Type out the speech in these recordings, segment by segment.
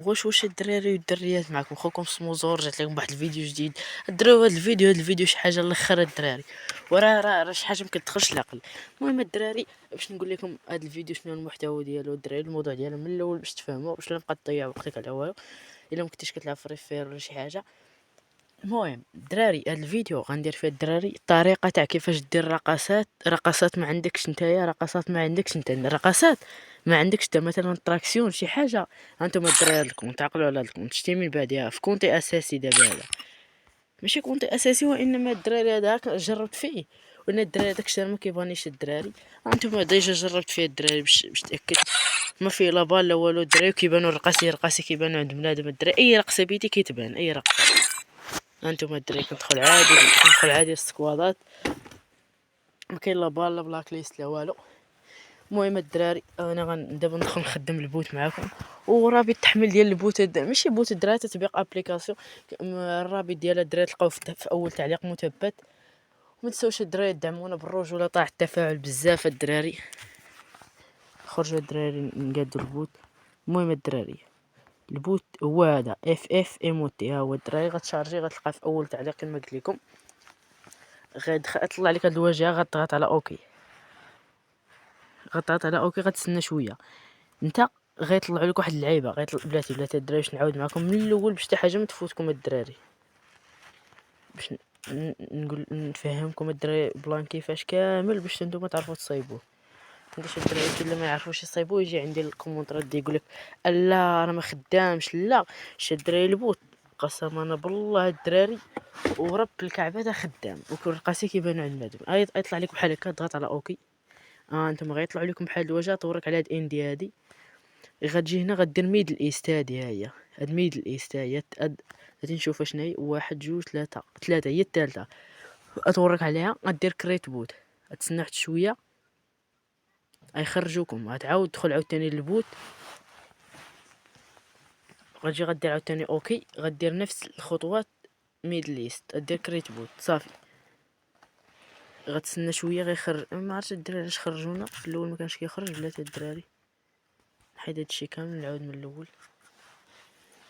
واش الدراري والدريات معكم خوكم سموزور، جات لكم واحد الفيديو جديد. دروا هاد الفيديو شي حاجه الاخر الدراري، وراه شي حاجه مكتدخلش العقل. المهم الدراري باش نقول لكم هاد الفيديو شنو المحتوى ديالو الدراري، الموضوع ديالو من الاول باش تفهموا، باش لا تبقى تضيع وقتك على والو الا مكنتيش كتلعب فري فاير ولا شي حاجه. المهم الدراري هاد الفيديو غندير فيه الدراري الطريقه تاع كيفاش دير رقصات ما عندكش نتايا، رقصات ما عندكش انت، رقصات ما عندكش انت، مثلا تراكسيون شي حاجه. انتم الدراري لكم تعقلوا على الكونت شتي من بعدها في كونتي اساسي دابا هذا ماشي كونتي اساسي، وانما الدراري هذاك جربت فيه، وان الدراري داك الشيء ما كيبانيش الدراري. انتم ديجا جربت فيه الدراري باش تاكد ما فيه لا بال لا والو الدراري، كيبانوا رقاصي كيبانوا عند بنادم الدراري، اي رقصه بيتي كيتبان اي رقصه. انتم الدراري كندخل عادي السكوادات، ما كاين لا بال لا بلاك ليست لا والو. المهم الدراري انا دابا ندخل نخدم البوت معاكم، ورابط التحميل ديال البوت ماشي بوت الدراري، تطبيق ابليكاسيون. الرابط ديال الدراري تلقاوه في اول تعليق مثبت. وما تنساوش الدراري دعمونا بالرجوله، طاح التفاعل بزاف الدراري. خرجوا الدراري نقادوا البوت. المهم الدراري البوت هو هذا اف ايموتي، ها هو الدراري غتشارجي غتلقى في اول تعليق كما قلت لكم. غيطلع لك هاد الواجهه، غتضغط على اوكي، غتسنى شويه. انت غيطلعوا لك واحد اللعيبه، بلاتي الدراري باش نعاود معكم من الاول باش حتى حاجه ما تفوتكم الدراري، باش نقول نفهمكم الدراري بلان كيفاش كامل باش نتوما تعرفوا تصايبوه. عنديش الدراري اللي ما يعرفوش يصايبوه يجي عندي الكومونترات دي يقول لك لا راه ما خدامش، لا شي الدراري البوت قسما بالله الدراري ورب الكعبه تا خدام، وكل رقاسي كيبانوا عند بنادم. يطلع لك بحال هكا، ضغط على اوكي. انتم غيطلعوا لكم بحال الواجهه، تورك على هاد اندي هادي، غتجي هنا غدير ميدل ايست. هي هاد ميدل ايست هي غادي نشوفها شناهي، واحد جوج ثلاثة هي الثالثة. اتورك عليها غدير كريت بوت، غتسنى حتى شوية غيخرجوكم، غتعاود تدخل عاوتاني للبوت، غدير عاوتاني اوكي، غدير نفس الخطوات ميدل ايست، غدير كريت بوت صافي. غتسنى شوية غيخرج، ما عرفتش الدراري علاش خرجونا في الاول ما كانش كيخرج. بلاتي الدراري نحيد هادشي كامل نعاود من الاول.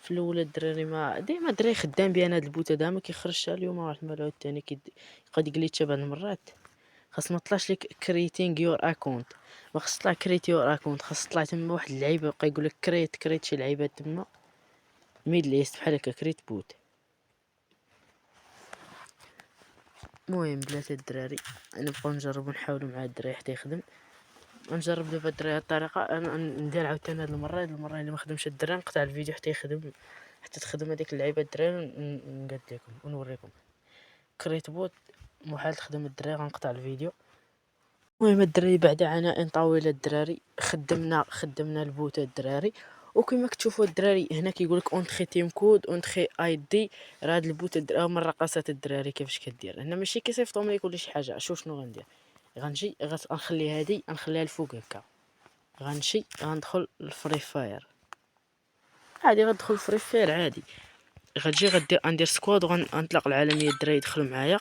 في الاول الدراري ما ديما الدراري خدام بيان هاد البوت هذا ما كيخرجش. اليوم عرفت مالو الثاني قد يقليتش بعض المرات. خاص ما طلعش لك كريتينغ يور اكونت، ما خاص تطلع كريت يور اكونت، خاص تطلع تما واحد اللعيبه يبقى يقول لك كريت شي لعيبه تما ميد ليست بحال هكا كريت بوت. المهم بلاتي الدراري نبقاو نجربو نحاولو مع الدراري حتى يخدم. نجرب دابا الدراري هاد الطريقه، انا ندير عاوتاني هاد المره اللي ما خدمش الدراري نقطع الفيديو حتى يخدم، حتى تخدم هذيك اللعيبه الدراري نقاد لكم ونوريكم. كريت بوت محال تخدم الدراري، غنقطع الفيديو. المهم الدراري بعد عناء طويل الدراري خدمنا البوت الدراري. وكما كتشوفوا الدراري هنا كيقول لك اونتري تيم كود اونتري اي دي. راه هاد البوت من رقصات الدراري كيفاش كدير هنا، ماشي كيصيفطهم ليك ولا شي حاجه. شوف شنو غندير، غنجي غنخلي هادي غنخليها الفوق هكا، غنمشي غندخل الفري فاير عادي، غندخل الفري فاير عادي. غتجي غندير سكواد وغنطلق العالميه الدراري يدخلوا معايا.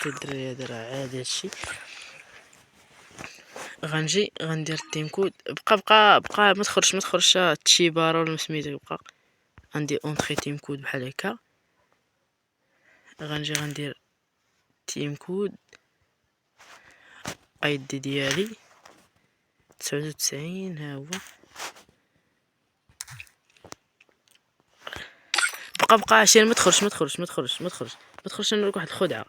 الدراري هذا راه عادي هادشي. غنجي غندير التيم كود، بقى ما تخرجش تشيبارا ولا سميتو، بقى غندير اونطري تيم كود بحال هكا. غنجي غندير تيم كود اي دي ديالي 99، ها هو. بقى عشان ما تخرجش نوريك واحد الخدعه.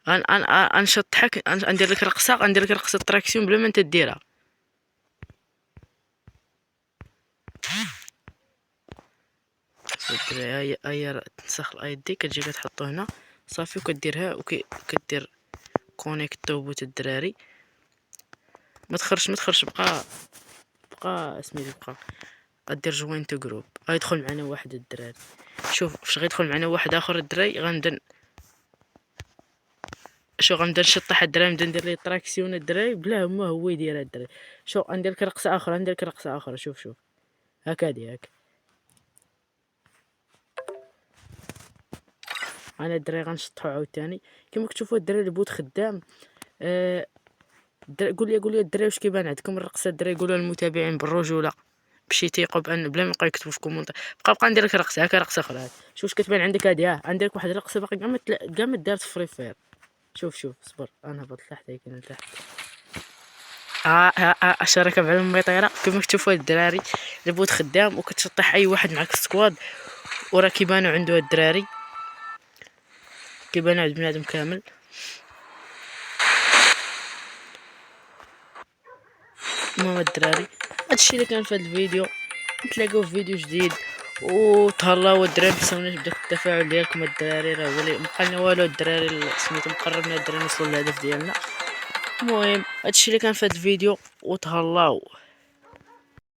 غنشطحك ندير لك رقصه تراكسيون بلا ما انت ديرها. الدراري هي تنسخ الاي دي، كتجي كتحطو هنا صافي، وكديرها وكدير كونيكتو بوت الدراري. ما تخرجش بقى سميتو، بقى غدير جوين تو جروب، غيدخل معنا واحد الدراري. شوف فاش غيدخل معنا واحد اخر الدراري غنبدا نشطح الدراري، نبدا ندير ليه تراكسيون الدراري بلا ما هو يدير الدراري. شوف ندير لك رقصه اخرى، شوف هكا انا الدراري غنشطحو عاوتاني. كما كتشوفوا الدراري البوت خدام. قول لي الدراري واش كيبان عندكم الرقصه؟ الدراري قولوا للمتابعين بالرجوله باش يثيقوا بان بلا ما يبقاو يكتبوا في كومونتير. بقى ندير لك رقصه، هاكا رقصه اخرى. شوف واش كتبان عندك هادي، عندي لك واحد الرقصه باقي كاع ما دارت في فري فاير. شوف صبر، انا هبط لتحت هيك لتحت. شركه بعلم المطيره. كما كتشوفوا الدراري البوت خدام وكتشطح اي واحد معك في السكواد، وراه كيبانوا عنده الدراري، كيبانوا عند بنادم كامل. المهم الدراري هادشي اللي كان في هاد الفيديو، نتلاقاو في فيديو جديد وتهلاو الدراري. متنساوناش بداك التفاعل ديالكم الدراري، راه هو اللي مبقالنا والو الدراري سميتو مقربنا الدراري نوصلوا للهدف ديالنا. المهم هادشي اللي كان في هاد الفيديو وتهلاو.